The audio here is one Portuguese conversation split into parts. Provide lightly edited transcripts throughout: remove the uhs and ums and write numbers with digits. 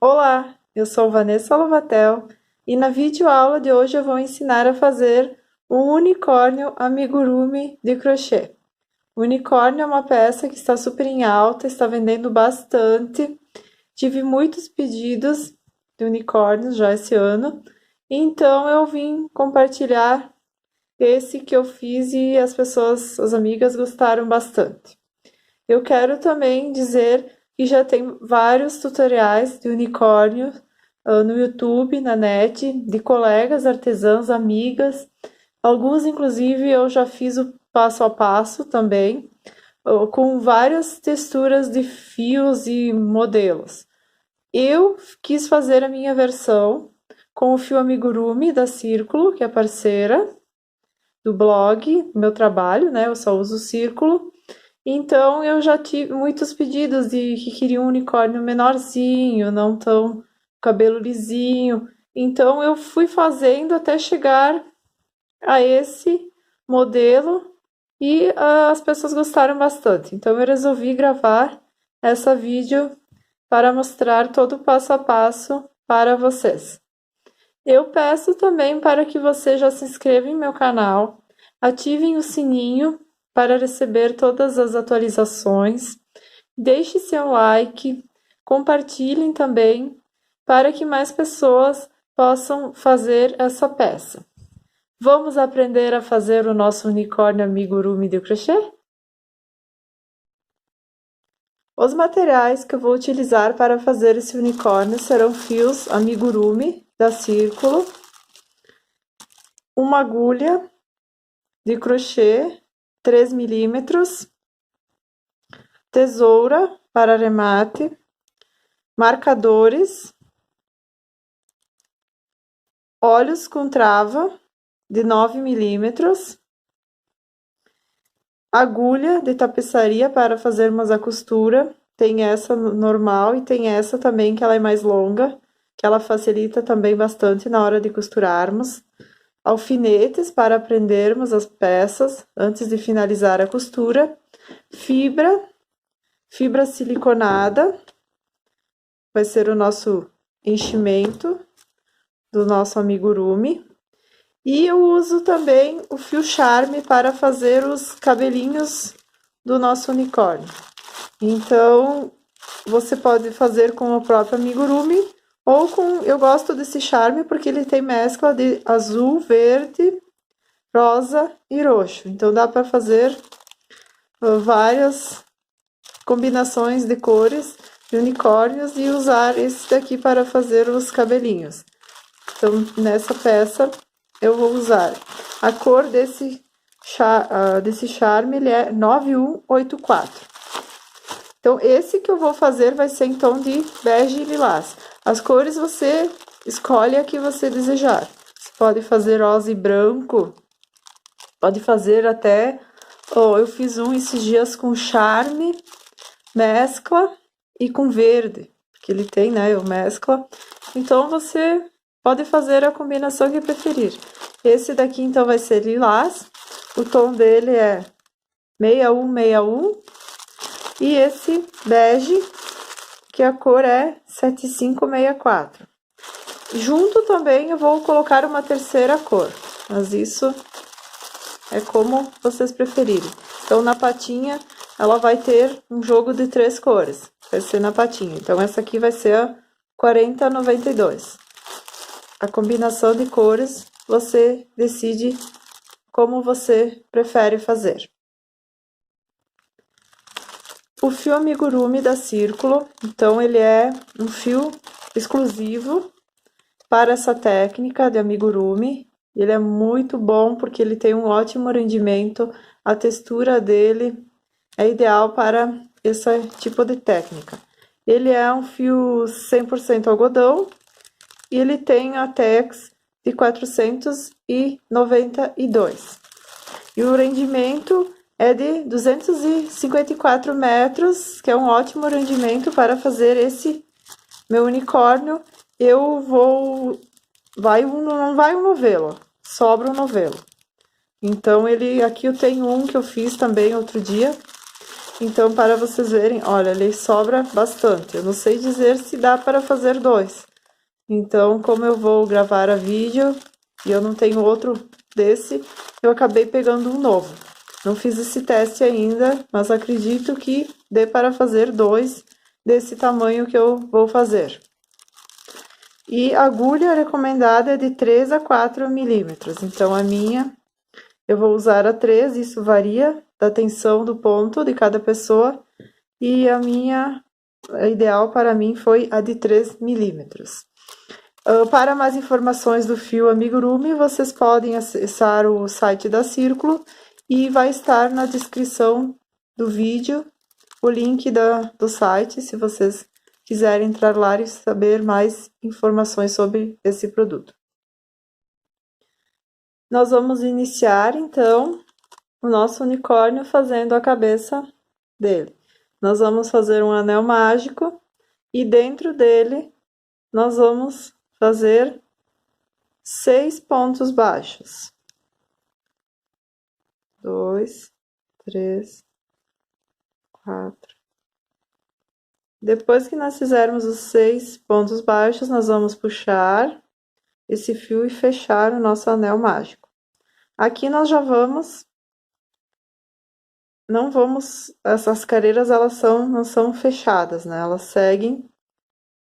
Olá, eu sou Vanessa Lovatel e na videoaula de hoje eu vou ensinar a fazer um unicórnio amigurumi de crochê. O unicórnio é uma peça que está super em alta, está vendendo bastante. Tive muitos pedidos de unicórnios já esse ano, então eu vim compartilhar esse que eu fiz e as amigas gostaram bastante. Eu quero também dizer que já tem vários tutoriais de unicórnio no YouTube, na net, de colegas, artesãs, amigas. Alguns, inclusive, eu já fiz o passo a passo também, com várias texturas de fios e modelos. Eu quis fazer a minha versão com o fio amigurumi da Círculo, que é parceira do blog, do meu trabalho, né? Eu só uso o Círculo. Então eu já tive muitos pedidos de que queriam um unicórnio menorzinho, não tão cabelo lisinho. Então eu fui fazendo até chegar a esse modelo e as pessoas gostaram bastante. Então eu resolvi gravar essa vídeo para mostrar todo o passo a passo para vocês. Eu peço também para que você já se inscreva em meu canal, ativem o sininho para receber todas as atualizações, deixe seu like, compartilhem também para que mais pessoas possam fazer essa peça. Vamos aprender a fazer o nosso unicórnio amigurumi de crochê? Os materiais que eu vou utilizar para fazer esse unicórnio serão fios amigurumi da Círculo, uma agulha de crochê 3 milímetros, tesoura para arremate, marcadores, olhos com trava de 9 milímetros, agulha de tapeçaria para fazermos a costura. Tem essa normal e tem essa também que ela é mais longa, que ela facilita também bastante na hora de costurarmos. Alfinetes para prendermos as peças antes de finalizar a costura. Fibra siliconada, vai ser o nosso enchimento do nosso amigurumi. E eu uso também o fio charme para fazer os cabelinhos do nosso unicórnio. Então, você pode fazer com o próprio amigurumi ou com... Eu gosto desse charme porque ele tem mescla de azul, verde, rosa e roxo. Então, dá para fazer várias combinações de cores de unicórnios e usar esse daqui para fazer os cabelinhos. Então, nessa peça, eu vou usar a cor desse charme, ele é 9184. Então, esse que eu vou fazer vai ser em tom de bege e lilás. As cores você escolhe a que você desejar. Você pode fazer rosa e branco, pode fazer até... eu fiz um esses dias com charme, mescla e com verde, porque ele tem, né, o mescla. Então, você pode fazer a combinação que preferir. Esse daqui, então, vai ser lilás. O tom dele é 6161. E esse bege, que a cor é 7564. Junto também eu vou colocar uma terceira cor, mas isso é como vocês preferirem. Então, na patinha, ela vai ter um jogo de 3 cores. Vai ser na patinha. Então, essa aqui vai ser a 4092. A combinação de cores, você decide como você prefere fazer. O fio amigurumi da Círculo, então, ele é um fio exclusivo para essa técnica de amigurumi. Ele é muito bom porque ele tem um ótimo rendimento, a textura dele é ideal para esse tipo de técnica. Ele é um fio 100% algodão e ele tem a Tex de 492. E o rendimento é de 254 metros, que é um ótimo rendimento para fazer esse meu unicórnio. Não vai um novelo, sobra um novelo. Então, aqui eu tenho um que eu fiz também outro dia. Então, para vocês verem, olha, ele sobra bastante. Eu não sei dizer se dá para fazer dois. Então, como eu vou gravar a vídeo e eu não tenho outro desse, eu acabei pegando um novo. Não fiz esse teste ainda, mas acredito que dê para fazer dois desse tamanho que eu vou fazer. E a agulha recomendada é de 3 a 4 milímetros. Então, a minha, eu vou usar a 3, isso varia da tensão do ponto de cada pessoa. E a minha, a ideal para mim foi a de 3 milímetros. Para mais informações do fio amigurumi, vocês podem acessar o site da Círculo e vai estar na descrição do vídeo o link do site, se vocês quiserem entrar lá e saber mais informações sobre esse produto. Nós vamos iniciar, então, o nosso unicórnio fazendo a cabeça dele. Nós vamos fazer um anel mágico e dentro dele nós vamos fazer 6 pontos baixos. 2, 3, 4. Depois que nós fizermos os 6 pontos baixos, nós vamos puxar esse fio e fechar o nosso anel mágico. Aqui nós já vamos, essas careiras elas não são fechadas, né? Elas seguem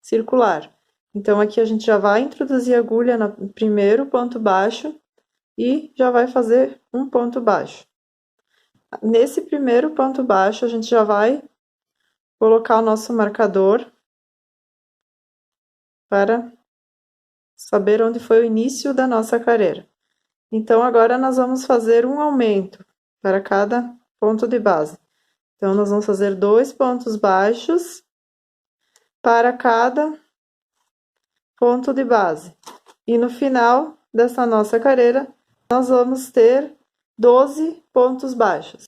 circular. Então, aqui a gente já vai introduzir a agulha no primeiro ponto baixo e já vai fazer um ponto baixo. Nesse primeiro ponto baixo, a gente já vai colocar o nosso marcador para saber onde foi o início da nossa carreira. Então, agora nós vamos fazer um aumento para cada ponto de base. Então, nós vamos fazer 2 pontos baixos para cada ponto de base. E no final dessa nossa carreira, nós vamos ter 12 pontos baixos.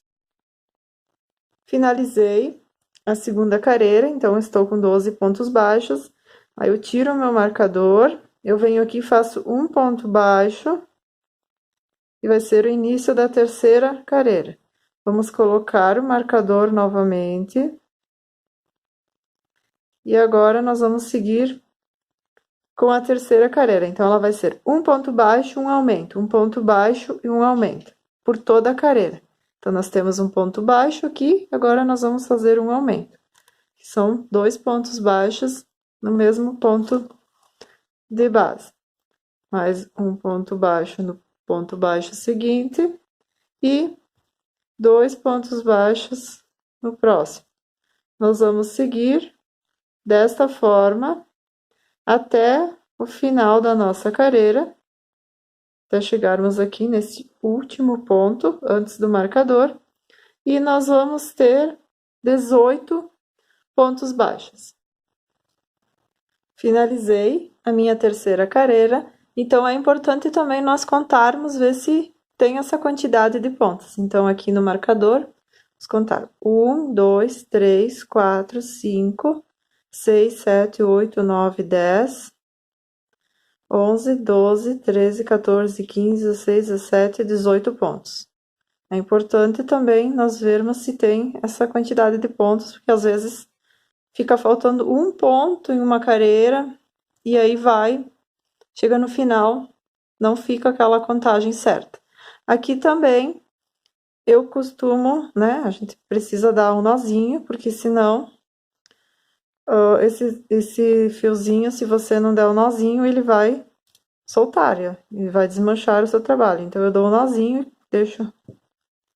Finalizei a segunda carreira, então estou com 12 pontos baixos. Aí eu tiro o meu marcador, eu venho aqui e faço um ponto baixo e vai ser o início da terceira carreira. Vamos colocar o marcador novamente. E agora nós vamos seguir com a terceira carreira. Então, ela vai ser um ponto baixo, um aumento, um ponto baixo e um aumento, por toda a carreira. Então, nós temos um ponto baixo aqui, agora nós vamos fazer um aumento, que são 2 pontos baixos no mesmo ponto de base. Mais um ponto baixo no ponto baixo seguinte e 2 pontos baixos no próximo. Nós vamos seguir desta forma até o final da nossa carreira, até chegarmos aqui nesse último ponto, antes do marcador, e nós vamos ter 18 pontos baixos. Finalizei a minha terceira carreira, então é importante também nós contarmos, ver se tem essa quantidade de pontos. Então, aqui no marcador, vamos contar 1, 2, 3, 4, 5, 6, 7, 8, 9, 10, 11, 12, 13, 14, 15, 16, 17, 18 pontos. É importante também nós vermos se tem essa quantidade de pontos, porque às vezes fica faltando um ponto em uma carreira e aí chega no final, não fica aquela contagem certa. Aqui também eu costumo, né, a gente precisa dar um nozinho, porque senão esse fiozinho, se você não der o nozinho, ele vai soltar e vai desmanchar o seu trabalho. Então, eu dou um nozinho, deixo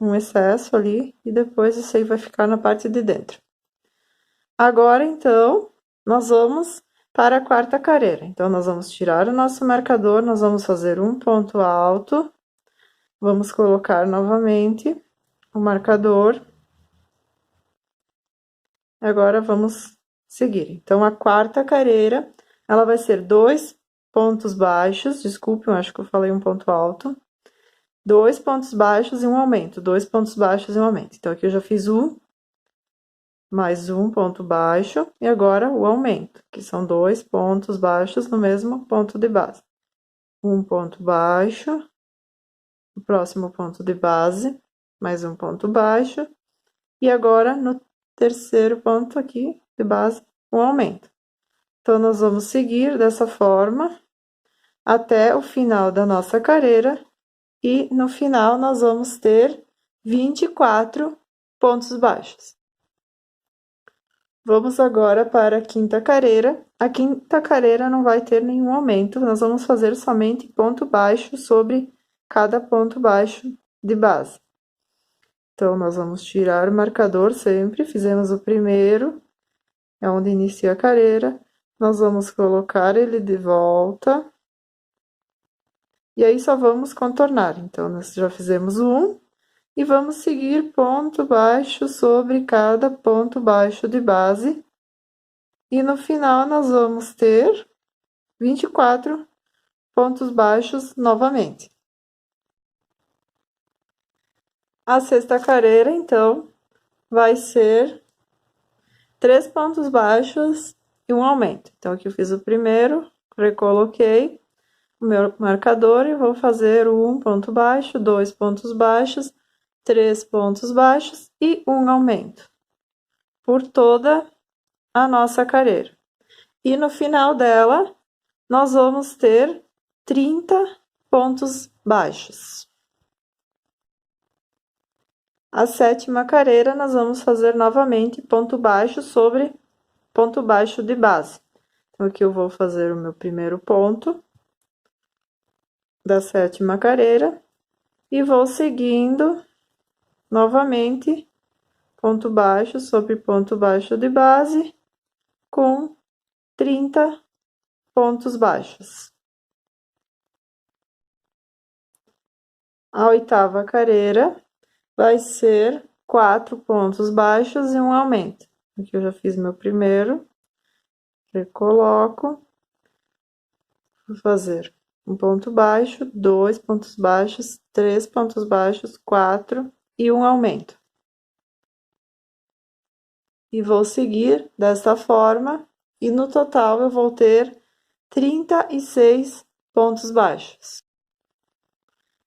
um excesso ali e depois isso aí vai ficar na parte de dentro. Agora, então, nós vamos para a quarta carreira. Então, nós vamos tirar o nosso marcador, nós vamos fazer um ponto alto, vamos colocar novamente o marcador. Agora, vamos seguir. Então, a quarta carreira, ela vai ser 2 pontos baixos, desculpe, eu acho que eu falei um ponto alto. 2 pontos baixos e um aumento, 2 pontos baixos e um aumento. Então, aqui eu já fiz um, mais um ponto baixo, e agora o aumento, que são 2 pontos baixos no mesmo ponto de base. Um ponto baixo, o próximo ponto de base, mais um ponto baixo, e agora no terceiro ponto aqui de base, um aumento. Então, nós vamos seguir dessa forma até o final da nossa carreira e no final nós vamos ter 24 pontos baixos. Vamos agora para a quinta carreira. A quinta carreira não vai ter nenhum aumento, nós vamos fazer somente ponto baixo sobre cada ponto baixo de base. Então, nós vamos tirar o marcador sempre, fizemos o primeiro, é onde inicia a carreira, nós vamos colocar ele de volta, e aí só vamos contornar. Então, nós já fizemos o 1, e vamos seguir ponto baixo sobre cada ponto baixo de base, e no final nós vamos ter 24 pontos baixos novamente. A sexta carreira, então, vai ser 3 pontos baixos e um aumento. Então, aqui eu fiz o primeiro, recoloquei o meu marcador e vou fazer o 1 ponto baixo, 2 pontos baixos, 3 pontos baixos e um aumento por toda a nossa carreira. E no final dela, nós vamos ter 30 pontos baixos. A sétima carreira, nós vamos fazer novamente ponto baixo sobre ponto baixo de base. Então, aqui eu vou fazer o meu primeiro ponto da sétima carreira e vou seguindo novamente ponto baixo sobre ponto baixo de base com 30 pontos baixos. A oitava carreira vai ser 4 pontos baixos e um aumento. Aqui eu já fiz meu primeiro, recoloco, vou fazer um ponto baixo, 2 pontos baixos, 3 pontos baixos, 4 e um aumento. E vou seguir desta forma, e no total eu vou ter 36 pontos baixos.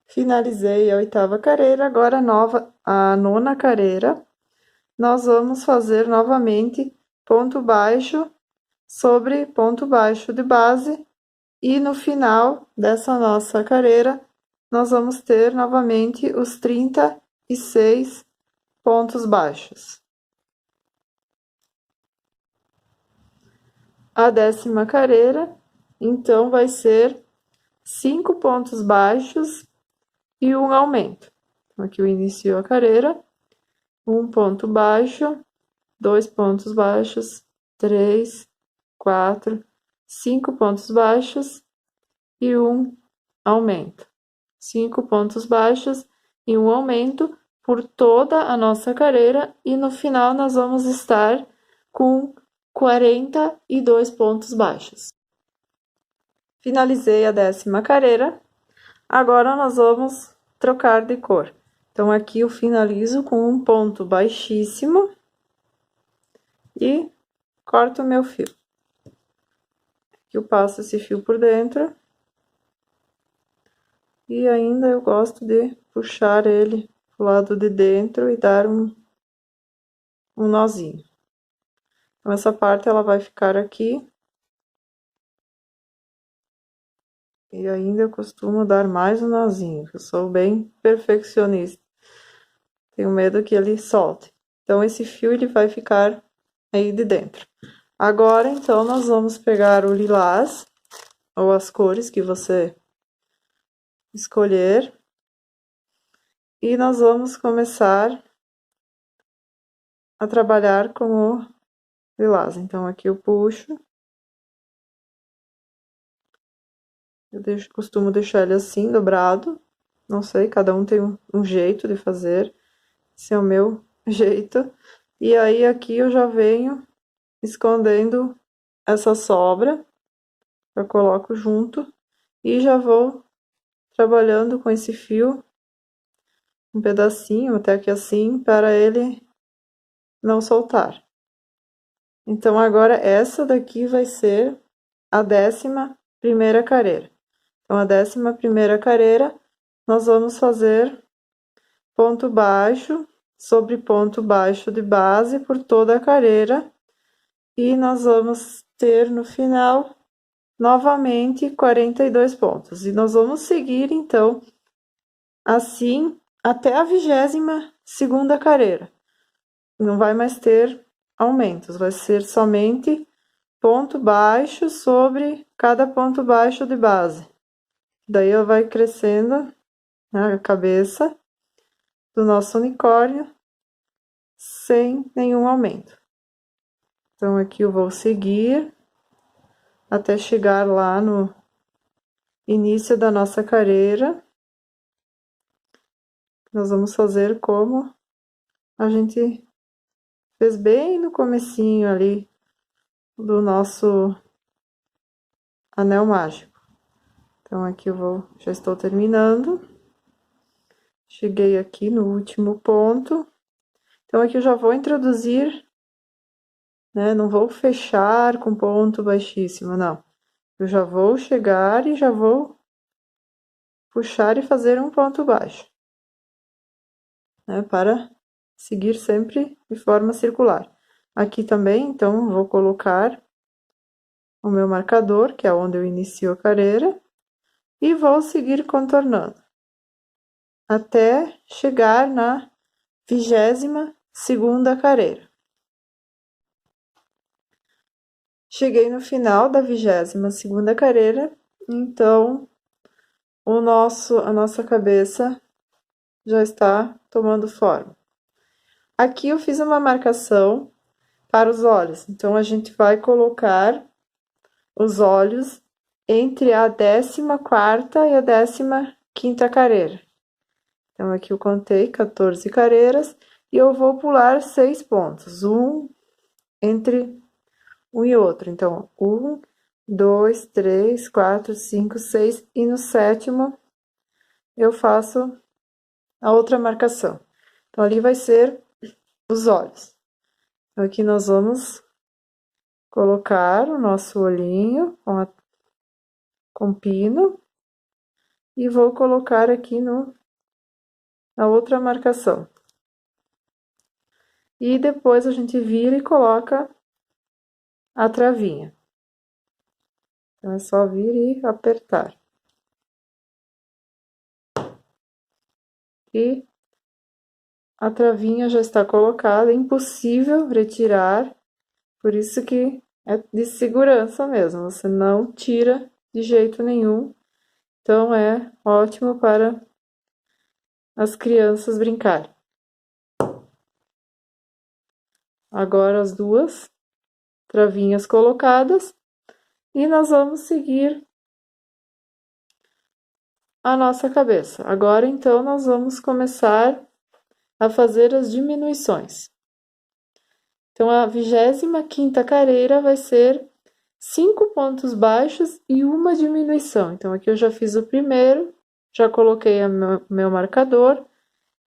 Finalizei a oitava carreira, agora a nona carreira, nós vamos fazer novamente ponto baixo sobre ponto baixo de base, e no final dessa nossa carreira, nós vamos ter novamente os 36 pontos baixos. A décima carreira, então, vai ser 5 pontos baixos e um aumento. Então, aqui eu inicio a carreira, 1 ponto baixo, 2 pontos baixos, 3, 4, 5 pontos baixos e um aumento. 5 pontos baixos e um aumento por toda a nossa carreira, e no final nós vamos estar com 42 pontos baixos. Finalizei a décima carreira, agora nós vamos trocar de cor. Então, aqui eu finalizo com um ponto baixíssimo e corto o meu fio. Aqui eu passo esse fio por dentro e ainda eu gosto de puxar ele pro lado de dentro e dar um nozinho. Então, essa parte ela vai ficar aqui. E ainda eu costumo dar mais um nozinho, eu sou bem perfeccionista. Tenho medo que ele solte. Então, esse fio ele vai ficar aí de dentro. Agora, então, nós vamos pegar o lilás, ou as cores que você escolher. E nós vamos começar a trabalhar com o lilás. Então, aqui eu puxo. Eu costumo deixar ele assim, dobrado. Não sei, cada um tem um jeito de fazer. Esse é o meu jeito. E aí, aqui eu já venho escondendo essa sobra. Eu coloco junto e já vou trabalhando com esse fio um pedacinho até aqui assim, para ele não soltar. Então, agora essa daqui vai ser a 11ª carreira. Então, a 11ª carreira, nós vamos fazer ponto baixo sobre ponto baixo de base por toda a carreira, e nós vamos ter no final novamente 42 pontos. E nós vamos seguir então assim até a 22ª carreira. Não vai mais ter aumentos, vai ser somente ponto baixo sobre cada ponto baixo de base. Daí vai crescendo a cabeça do nosso unicórnio sem nenhum aumento. Então aqui eu vou seguir até chegar lá no início da nossa carreira. Nós vamos fazer como a gente fez bem no comecinho ali do nosso anel mágico. Então aqui já estou terminando. Cheguei aqui no último ponto. Então aqui eu já vou introduzir, né? Não vou fechar com ponto baixíssimo, não. Eu já vou chegar e já vou puxar e fazer um ponto baixo, né? Para seguir sempre de forma circular. Aqui também, então, vou colocar o meu marcador, que é onde eu inicio a carreira, e vou seguir contornando até chegar na 22ª carreira. Cheguei no final da 22ª carreira, então a nossa cabeça já está tomando forma. Aqui eu fiz uma marcação para os olhos, então a gente vai colocar os olhos entre a 14ª e a 15ª carreira. Então aqui eu contei 14 carreiras e eu vou pular 6 pontos, entre um e outro. Então 1, 2, 3, 4, 5, 6 e no 7º eu faço a outra marcação. Então ali vai ser os olhos. Então aqui nós vamos colocar o nosso olhinho com pino e vou colocar aqui na outra marcação. E depois a gente vira e coloca a travinha. Então é só vir e apertar. E a travinha já está colocada, é impossível retirar, por isso que é de segurança mesmo, você não tira de jeito nenhum. Então é ótimo para as crianças brincarem. Agora as duas travinhas colocadas e nós vamos seguir a nossa cabeça. Agora então nós vamos começar a fazer as diminuições. Então a 25ª carreira vai ser 5 pontos baixos e uma diminuição. Então aqui eu já fiz o primeiro, já coloquei meu marcador.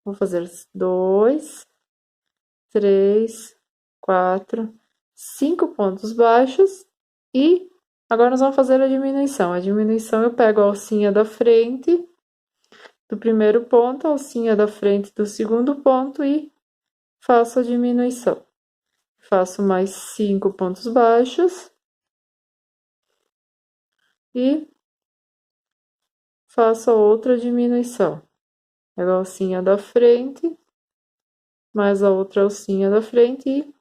Vou fazer 2, 3, 4, 5 pontos baixos e agora nós vamos fazer a diminuição. A diminuição eu pego a alcinha da frente do primeiro ponto, a alcinha da frente do segundo ponto e faço a diminuição. Faço mais 5 pontos baixos e faço a outra diminuição. Pego a alcinha da frente, mais a outra alcinha da frente e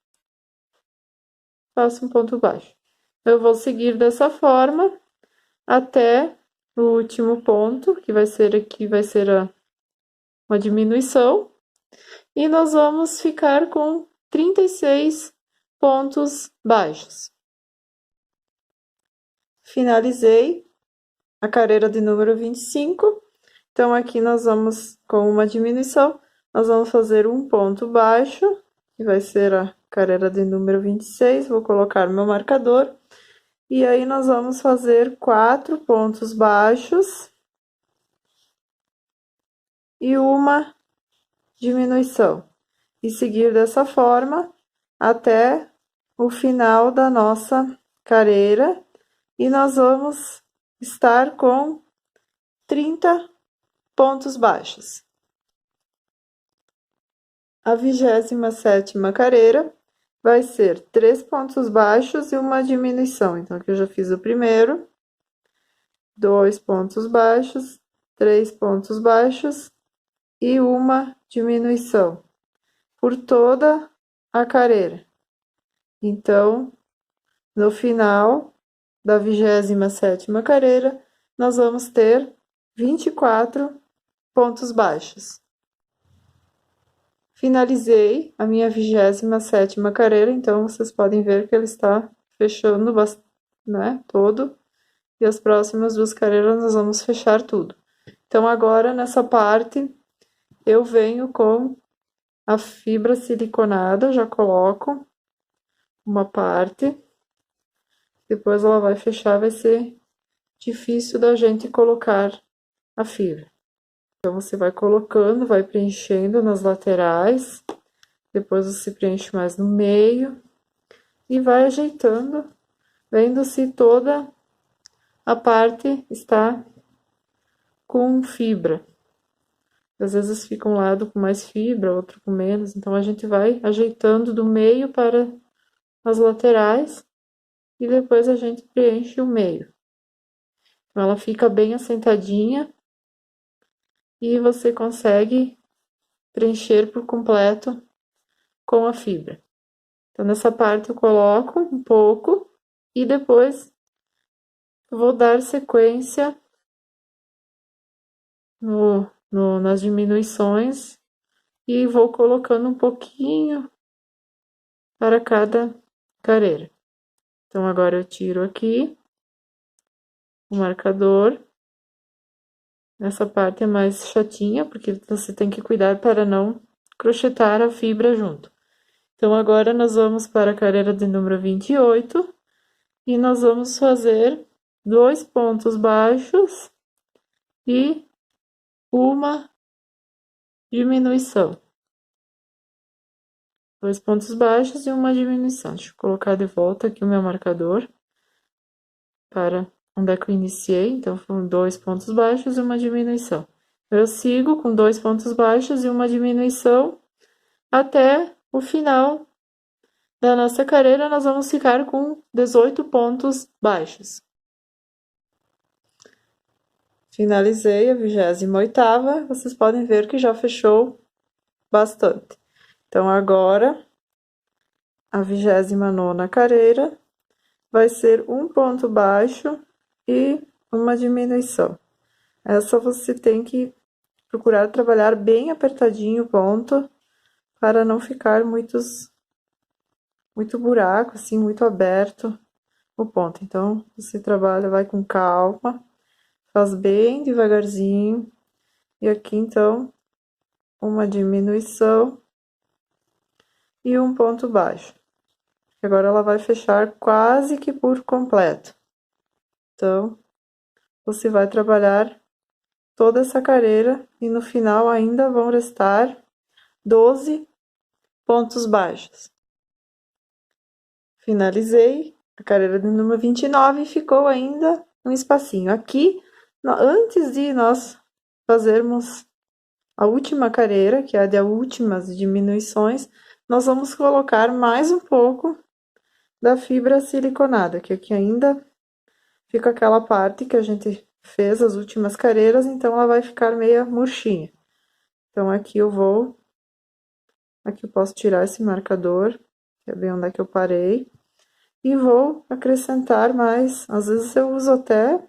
faço um ponto baixo. Eu vou seguir dessa forma até o último ponto, que vai ser aqui, vai ser uma diminuição. E nós vamos ficar com 36 pontos baixos. Finalizei a carreira de número 25. Então, aqui nós vamos, com uma diminuição, nós vamos fazer um ponto baixo, que vai ser a carreira de número 26. Vou colocar meu marcador. E aí, nós vamos fazer 4 pontos baixos e uma diminuição. E seguir dessa forma até o final da nossa carreira. E nós vamos estar com 30 pontos baixos. A 27ª carreira vai ser 3 pontos baixos e uma diminuição. Então, aqui eu já fiz o primeiro, 2 pontos baixos, 3 pontos baixos e uma diminuição por toda a carreira. Então, no final da 27ª carreira, nós vamos ter 24 pontos baixos. Finalizei a minha 27ª carreira, então vocês podem ver que ele está fechando, né, todo. E as próximas 2 carreiras nós vamos fechar tudo. Então, agora, nessa parte, eu venho com a fibra siliconada, já coloco uma parte. Depois ela vai fechar, vai ser difícil da gente colocar a fibra. Então, você vai colocando, vai preenchendo nas laterais. Depois você preenche mais no meio. E vai ajeitando, vendo se toda a parte está com fibra. Às vezes fica um lado com mais fibra, outro com menos. Então, a gente vai ajeitando do meio para as laterais. E depois a gente preenche o meio. Então, ela fica bem assentadinha. E você consegue preencher por completo com a fibra. Então, nessa parte eu coloco um pouco e depois eu vou dar sequência nas diminuições e vou colocando um pouquinho para cada carreira. Então, agora eu tiro aqui o marcador. Essa parte é mais chatinha, porque você tem que cuidar para não crochetar a fibra junto. Então, agora nós vamos para a carreira de número 28 e nós vamos fazer 2 pontos baixos e uma diminuição. 2 pontos baixos e uma diminuição. Deixa eu colocar de volta aqui o meu marcador para onde é que eu iniciei. Então, foram 2 pontos baixos e uma diminuição. Eu sigo com 2 pontos baixos e uma diminuição até o final da nossa carreira. Nós vamos ficar com 18 pontos baixos. Finalizei a 28ª, vocês podem ver que já fechou bastante. Então, agora, a 29ª carreira vai ser um ponto baixo e uma diminuição. Essa você tem que procurar trabalhar bem apertadinho o ponto, para não ficar muito buraco, assim, muito aberto o ponto. Então, você trabalha, vai com calma, faz bem devagarzinho. E aqui, então, uma diminuição e um ponto baixo. Agora, ela vai fechar quase que por completo. Então, você vai trabalhar toda essa carreira e no final ainda vão restar 12 pontos baixos. Finalizei a carreira de número 29 e ficou ainda um espacinho. Aqui, antes de nós fazermos a última carreira, que é a de últimas diminuições, nós vamos colocar mais um pouco da fibra siliconada, que aqui ainda fica aquela parte que a gente fez as últimas carreiras, então ela vai ficar meio murchinha. Então, aqui eu posso tirar esse marcador, que é bem onde é que eu parei, e vou acrescentar mais. Às vezes eu uso até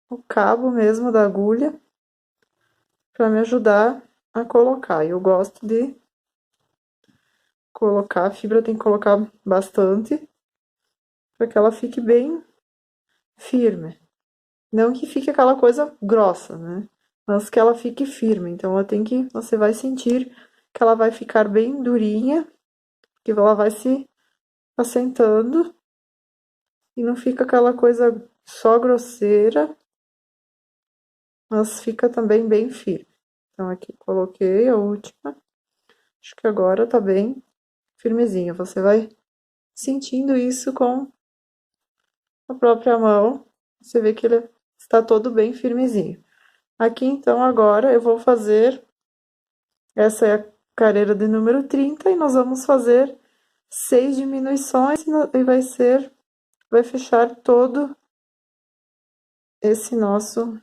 o cabo mesmo da agulha para me ajudar a colocar. Eu gosto de colocar, a fibra tem que colocar bastante para que ela fique bem firme. Não que fique aquela coisa grossa, né? Mas que ela fique firme. Então você vai sentir que ela vai ficar bem durinha, que ela vai se assentando e não fica aquela coisa só grosseira, mas fica também bem firme. Então, aqui coloquei a última. Acho que agora tá bem firmezinho. Você vai sentindo isso com a própria mão. Você vê que ele está todo bem firmezinho. Aqui, então, agora eu vou fazer... Essa é carreira de número 30 e nós vamos fazer 6 diminuições e vai fechar todo esse nosso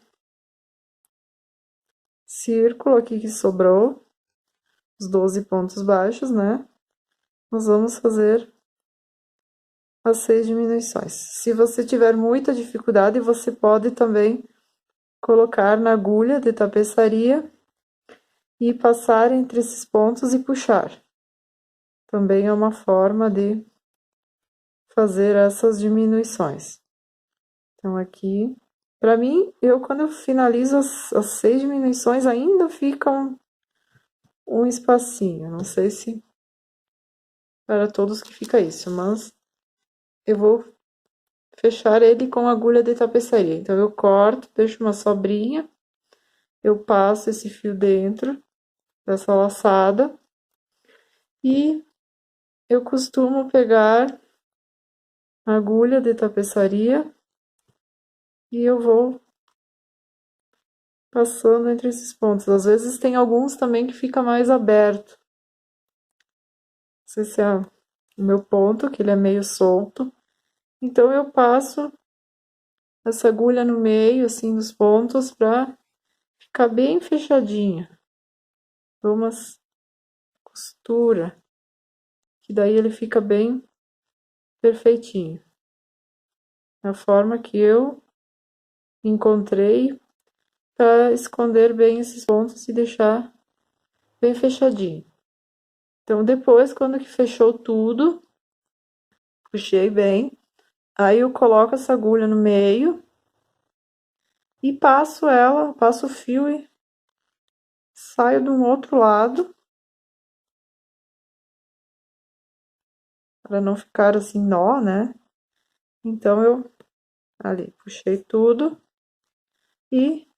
círculo aqui que sobrou, os 12 pontos baixos, né? Nós vamos fazer as 6 diminuições. Se você tiver muita dificuldade, você pode também colocar na agulha de tapeçaria e passar entre esses pontos e puxar. Também é uma forma de fazer essas diminuições. Então, aqui, para mim, quando eu finalizo as 6 diminuições, ainda fica um espacinho. Não sei se para todos que fica isso, mas eu vou fechar ele com agulha de tapeçaria. Então, eu corto, deixo uma sobrinha, eu passo esse fio dentro dessa laçada e eu costumo pegar a agulha de tapeçaria e eu vou passando entre esses pontos. Às vezes tem alguns também que fica mais aberto. Não sei se é o meu ponto, que ele é meio solto. Então eu passo essa agulha no meio, assim, dos pontos, pra ficar bem fechadinha. Dou umas costura, que daí ele fica bem perfeitinho. A forma que eu encontrei para esconder bem esses pontos e deixar bem fechadinho. Então, depois, quando que fechou tudo, puxei bem, aí eu coloco essa agulha no meio e passo o fio e saio de um outro lado, para não ficar assim nó, né? Então, eu ali puxei tudo e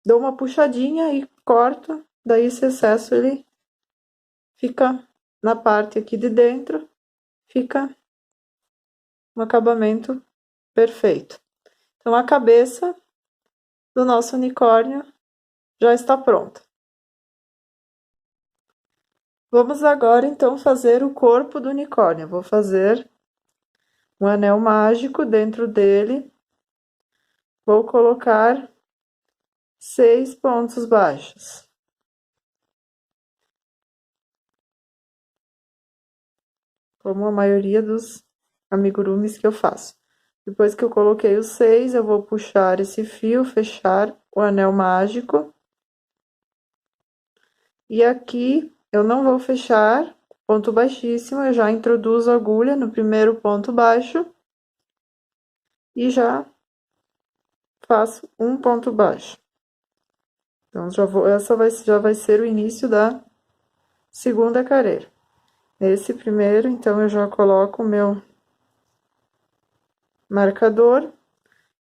dou uma puxadinha e corto, daí esse excesso ele fica na parte aqui de dentro, fica um acabamento perfeito. Então, a cabeça do nosso unicórnio já está pronta. Vamos agora, então, fazer o corpo do unicórnio. Eu vou fazer um anel mágico dentro dele. Vou colocar 6 pontos baixos. Como a maioria dos amigurumis que eu faço. Depois que eu coloquei os 6, eu vou puxar esse fio, fechar o anel mágico. E aqui eu não vou fechar ponto baixíssimo, eu já introduzo a agulha no primeiro ponto baixo e já faço um ponto baixo. Então, já vai ser o início da segunda carreira. Nesse primeiro, então, eu já coloco o meu marcador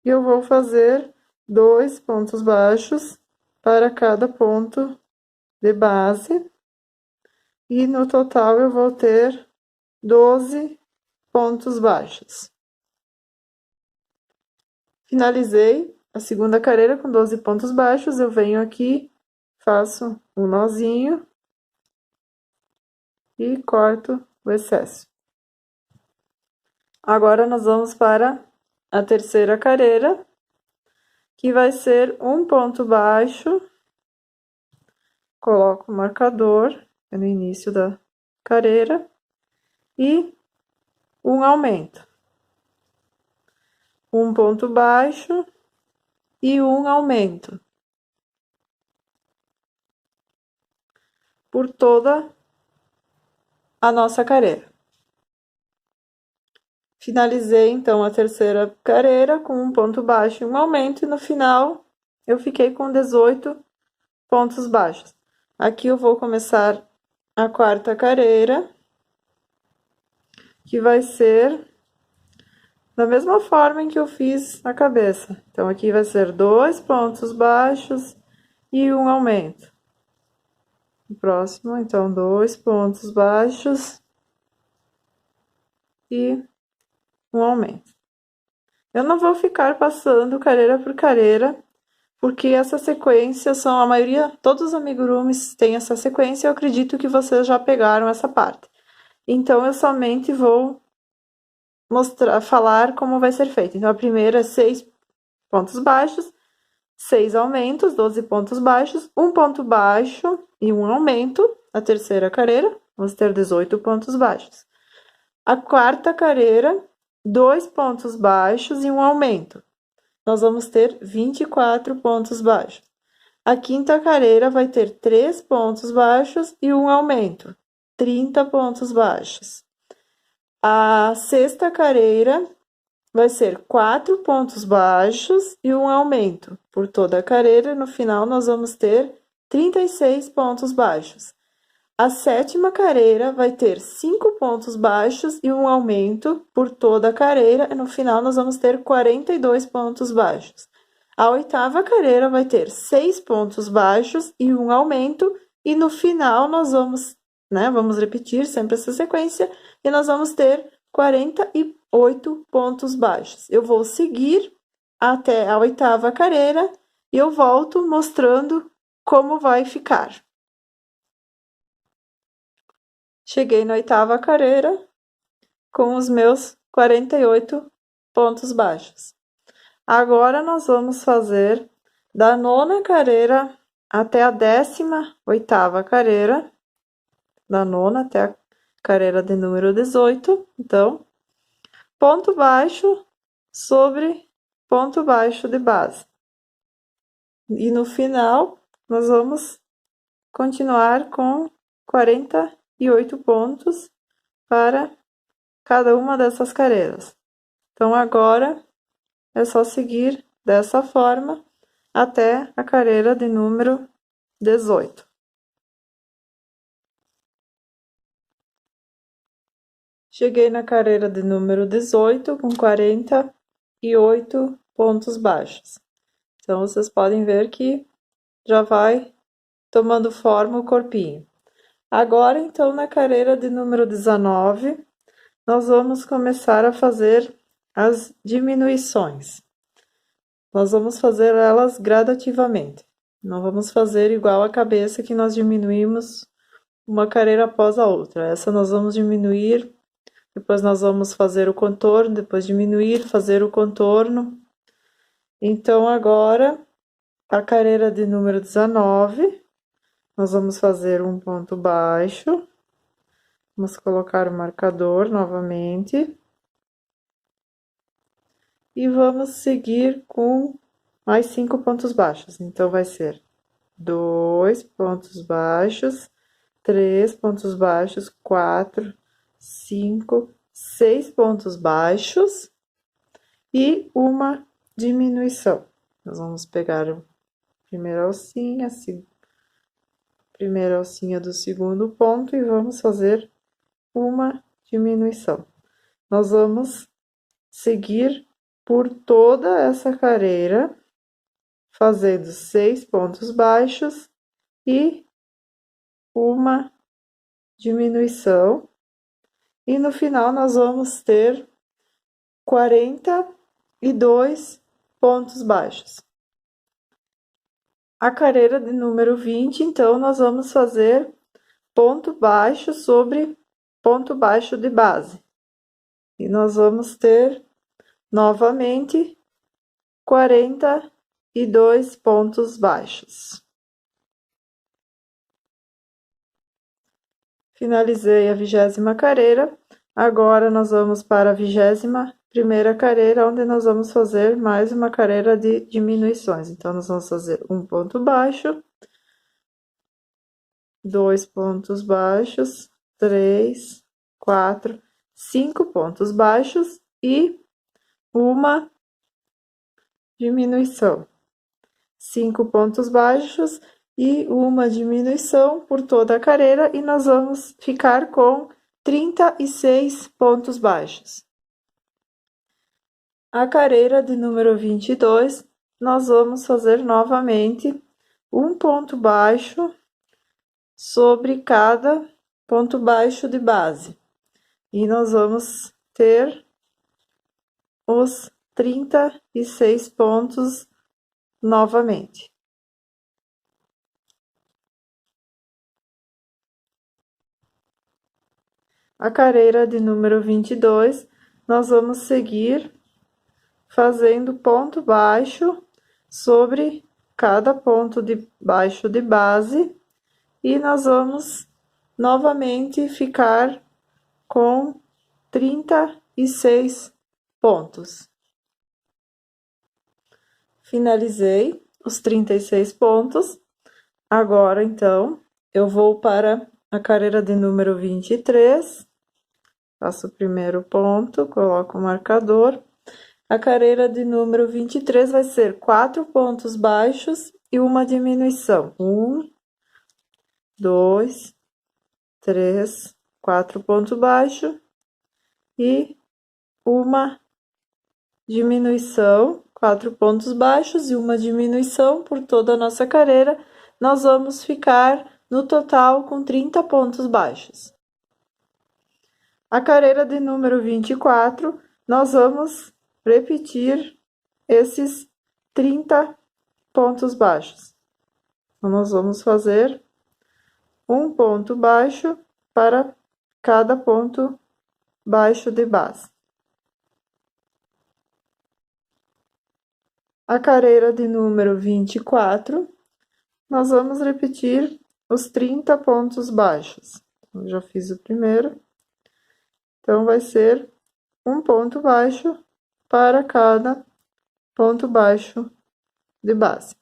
e eu vou fazer 2 pontos baixos para cada ponto de base. E no total eu vou ter 12 pontos baixos. Finalizei a segunda carreira com 12 pontos baixos, eu venho aqui, faço um nozinho e corto o excesso. Agora nós vamos para a terceira carreira, que vai ser um ponto baixo, coloco o marcador no início da carreira e um aumento. Um ponto baixo e um aumento. Por toda a nossa carreira. Finalizei, então, a terceira carreira com um ponto baixo e um aumento, e no final eu fiquei com 18 pontos baixos. Aqui eu vou começar a quarta carreira, que vai ser da mesma forma em que eu fiz a cabeça. Então, aqui vai ser 2 pontos baixos e um aumento. O próximo, então, 2 pontos baixos e um aumento. Eu não vou ficar passando carreira por carreira, porque essa sequência são a maioria, todos os amigurumis têm essa sequência, eu acredito que vocês já pegaram essa parte. Então, eu somente vou falar como vai ser feito. Então, a primeira é 6 pontos baixos, 6 aumentos, 12 pontos baixos, 1 ponto baixo e 1 aumento. A terceira carreira, vamos ter 18 pontos baixos. A quarta carreira, 2 pontos baixos e 1 aumento. Nós vamos ter 24 pontos baixos. A quinta carreira vai ter 3 pontos baixos e 1 aumento, 30 pontos baixos. A sexta carreira vai ser 4 pontos baixos e 1 aumento. Por toda a carreira, no final, nós vamos ter 36 pontos baixos. A sétima carreira vai ter 5 pontos baixos e 1 aumento por toda a carreira, e no final nós vamos ter 42 pontos baixos. A oitava carreira vai ter 6 pontos baixos e 1 aumento, e no final nós vamos, vamos repetir sempre essa sequência, e nós vamos ter 48 pontos baixos. Eu vou seguir até a oitava carreira e eu volto mostrando como vai ficar. Cheguei na oitava carreira com os meus 48 pontos baixos. Agora, nós vamos fazer da nona carreira até a 18ª carreira, da nona até a carreira de número 18. Então, ponto baixo sobre ponto baixo de base. E no final, nós vamos continuar com 48 pontos para cada uma dessas carreiras. Então, agora é só seguir dessa forma até a carreira de número 18. Cheguei na carreira de número 18 com 48 pontos baixos. Então, vocês podem ver que já vai tomando forma o corpinho. Agora, então, na carreira de número 19, nós vamos começar a fazer as diminuições. Nós vamos fazer elas gradativamente. Não vamos fazer igual a cabeça que nós diminuímos uma carreira após a outra. Essa nós vamos diminuir, depois nós vamos fazer o contorno, depois diminuir, fazer o contorno. Então, agora, a carreira de número 19, nós vamos fazer um ponto baixo. Vamos colocar o marcador novamente. E vamos seguir com mais 5 pontos baixos. Então, vai ser 2 pontos baixos, 3 pontos baixos, 4, 5, 6 pontos baixos e uma diminuição. Nós vamos pegar a primeira alcinha, primeira alcinha do segundo ponto e vamos fazer uma diminuição. Nós vamos seguir por toda essa carreira, fazendo 6 pontos baixos e uma diminuição. E no final, nós vamos ter 42 pontos baixos. A carreira de número 20, então, nós vamos fazer ponto baixo sobre ponto baixo de base. E nós vamos ter, novamente, 42 pontos baixos. Finalizei a 20ª carreira. Agora, nós vamos para a 21ª carreira, onde nós vamos fazer mais uma carreira de diminuições. Então, nós vamos fazer um ponto baixo, 2 pontos baixos, 3, 4, 5 pontos baixos e uma diminuição. 5 pontos baixos e uma diminuição por toda a carreira, e nós vamos ficar com 36 pontos baixos. A carreira de número 22, nós vamos fazer novamente um ponto baixo sobre cada ponto baixo de base. E nós vamos ter os 36 pontos novamente. A carreira de número 22, nós vamos seguir fazendo ponto baixo sobre cada ponto de baixo de base e nós vamos novamente ficar com 36 pontos. Finalizei os 36 pontos. Agora, então, eu vou para a carreira de número 23. Faço o primeiro ponto, coloco o marcador. A carreira de número 23 vai ser 4 pontos baixos e uma diminuição. 1, 2, 3, 4 pontos baixos e uma diminuição, 4 pontos baixos e uma diminuição por toda a nossa carreira. Nós vamos ficar no total com 30 pontos baixos. A carreira de número 24, nós vamos repetir esses 30 pontos baixos. Então, nós vamos fazer um ponto baixo para cada ponto baixo de base. A carreira de número 24, nós vamos repetir os 30 pontos baixos. Eu já fiz o primeiro. Então, vai ser um ponto baixo para cada ponto baixo de base.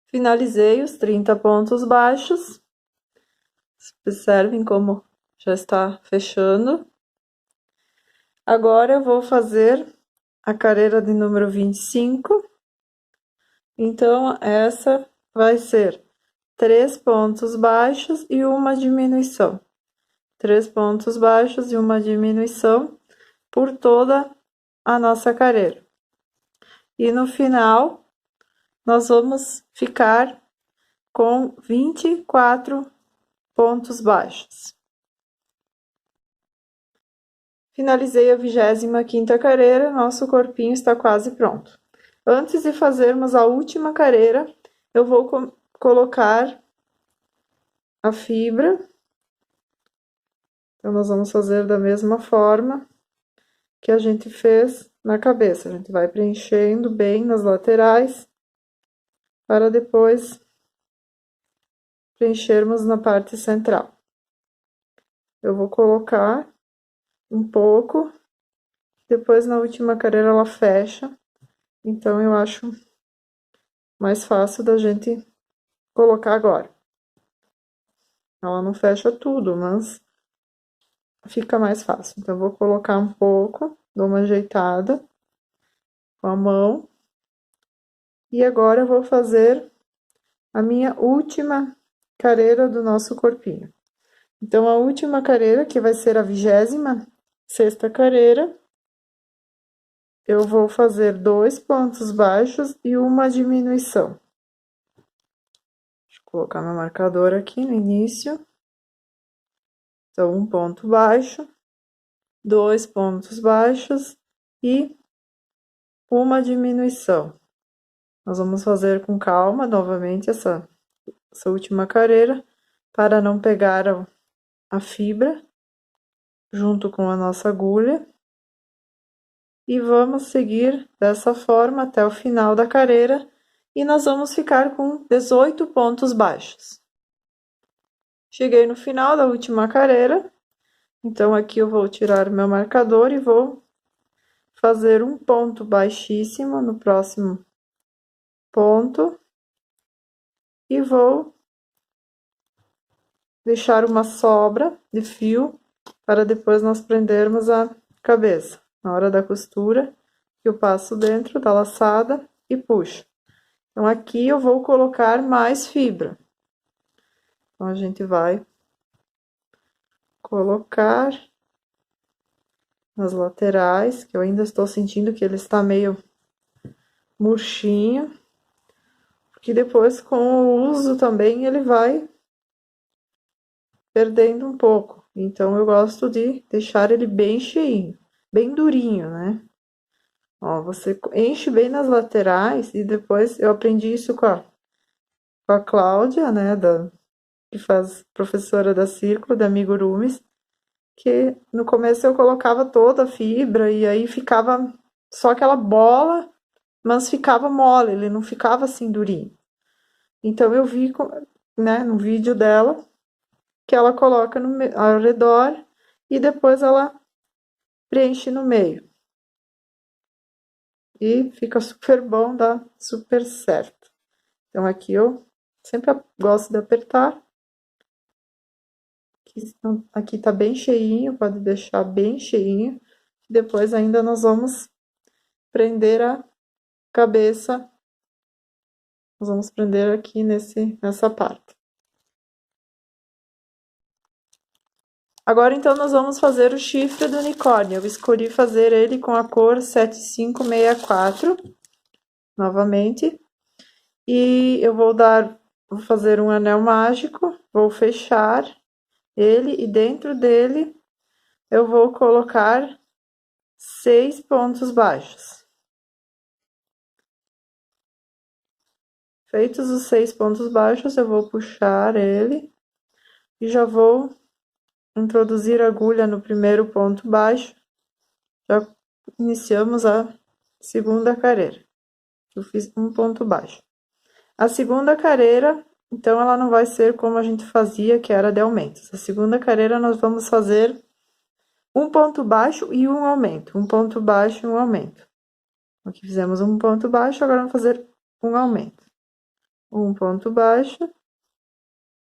Finalizei os 30 pontos baixos. Observem como já está fechando. Agora eu vou fazer a carreira de número 25. Então, essa vai ser 3 pontos baixos e uma diminuição. 3 pontos baixos e uma diminuição por toda a nossa carreira. E no final, nós vamos ficar com 24 pontos baixos. Finalizei a 25ª carreira, nosso corpinho está quase pronto. Antes de fazermos a última carreira, eu vou colocar a fibra. Então, nós vamos fazer da mesma forma que a gente fez na cabeça. A gente vai preenchendo bem nas laterais, para depois preenchermos na parte central. Eu vou colocar um pouco, depois na última carreira ela fecha, então eu acho mais fácil da gente colocar agora. Ela não fecha tudo, mas fica mais fácil. Então, eu vou colocar um pouco, dou uma ajeitada com a mão. E agora eu vou fazer a minha última carreira do nosso corpinho. Então, a última carreira, que vai ser a 26ª carreira, eu vou fazer 2 pontos baixos e uma diminuição. Deixa eu colocar meu marcador aqui no início. Então, um ponto baixo, 2 pontos baixos e uma diminuição. Nós vamos fazer com calma novamente essa última carreira, para não pegar a fibra junto com a nossa agulha. E vamos seguir dessa forma até o final da carreira, e nós vamos ficar com 18 pontos baixos. Cheguei no final da última carreira, então aqui eu vou tirar o meu marcador e vou fazer um ponto baixíssimo no próximo ponto e vou deixar uma sobra de fio para depois nós prendermos a cabeça. Na hora da costura, eu passo dentro da laçada e puxo. Então, aqui eu vou colocar mais fibra. Então, a gente vai colocar nas laterais, que eu ainda estou sentindo que ele está meio murchinho, porque depois, com o uso também, ele vai perdendo um pouco. Então, eu gosto de deixar ele bem cheinho, bem durinho, né? Ó, você enche bem nas laterais e depois eu aprendi isso com a Cláudia, né, que faz professora da Círculo, da Amigurumis, que no começo eu colocava toda a fibra e aí ficava só aquela bola, mas ficava mole, ele não ficava assim durinho. Então eu vi, né, no vídeo dela, que ela coloca ao redor e depois ela preenche no meio. E fica super bom, dá super certo. Então aqui eu sempre gosto de apertar. Aqui tá bem cheinho, pode deixar bem cheinho. Depois ainda nós vamos prender a cabeça. Nós vamos prender aqui nessa parte. Agora então nós vamos fazer o chifre do unicórnio. Eu escolhi fazer ele com a cor 7564, novamente. E eu vou fazer um anel mágico, vou fechar ele e dentro dele eu vou colocar 6 pontos baixos. Feitos os 6 pontos baixos, eu vou puxar ele e já vou introduzir a agulha no primeiro ponto baixo. Já iniciamos a segunda carreira. Eu fiz um ponto baixo. A segunda carreira, então, ela não vai ser como a gente fazia, que era de aumentos. A segunda carreira nós vamos fazer um ponto baixo e um aumento. Um ponto baixo e um aumento. Aqui fizemos um ponto baixo, agora vamos fazer um aumento. Um ponto baixo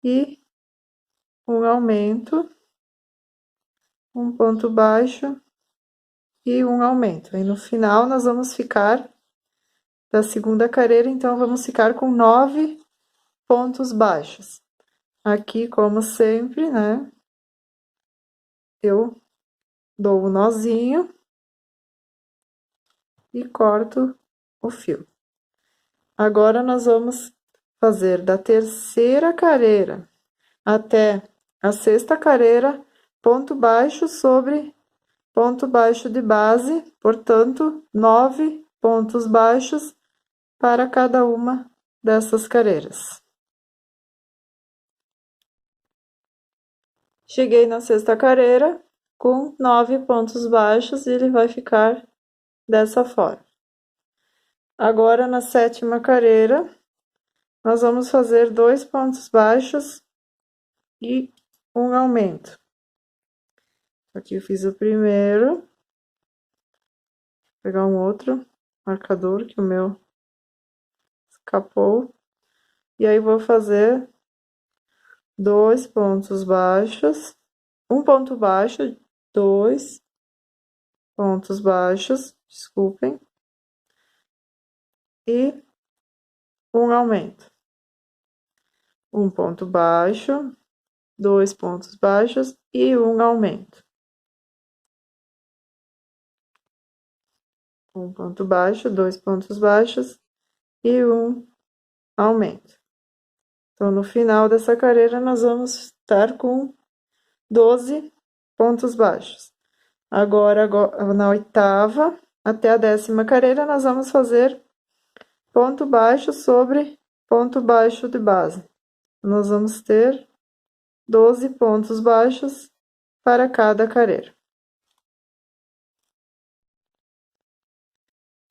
e um aumento. Um ponto baixo e um aumento. Aí no final nós vamos ficar da segunda carreira, então vamos ficar com 9 pontos baixos. Aqui, como sempre, né? Eu dou o nozinho e corto o fio. Agora nós vamos fazer da terceira carreira até a sexta carreira, ponto baixo sobre ponto baixo de base, portanto, 9 pontos baixos para cada uma dessas carreiras. Cheguei na sexta carreira com 9 pontos baixos e ele vai ficar dessa forma. Agora, na sétima carreira, nós vamos fazer 2 pontos baixos e um aumento. Aqui eu fiz o primeiro. Vou pegar um outro marcador que o meu escapou. E aí vou fazer 2 pontos baixos, um ponto baixo, 2 pontos baixos, desculpem, e um aumento. Um ponto baixo, 2 pontos baixos e um aumento. Um ponto baixo, 2 pontos baixos e um aumento. Então, no final dessa carreira, nós vamos estar com 12 pontos baixos. Agora, na oitava até a 10ª carreira, nós vamos fazer ponto baixo sobre ponto baixo de base. Nós vamos ter 12 pontos baixos para cada carreira.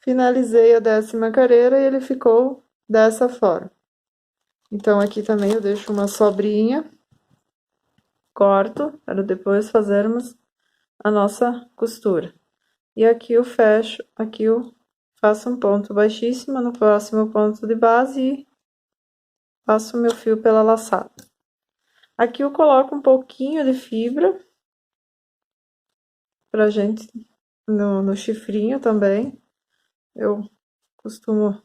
Finalizei a 10ª carreira e ele ficou dessa forma. Então, aqui também eu deixo uma sobrinha, corto, para depois fazermos a nossa costura. E aqui eu fecho, aqui eu faço um ponto baixíssimo no próximo ponto de base e passo o meu fio pela laçada. Aqui eu coloco um pouquinho de fibra pra gente no chifrinho também. Eu costumo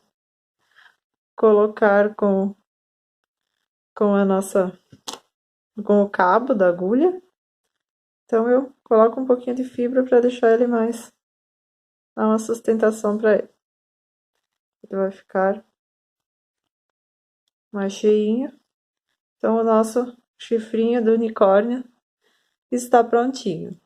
colocar com o cabo da agulha. Então eu coloco um pouquinho de fibra para deixar ele dar uma sustentação para ele. Ele vai ficar mais cheinho. Então o nosso chifrinho do unicórnio está prontinho.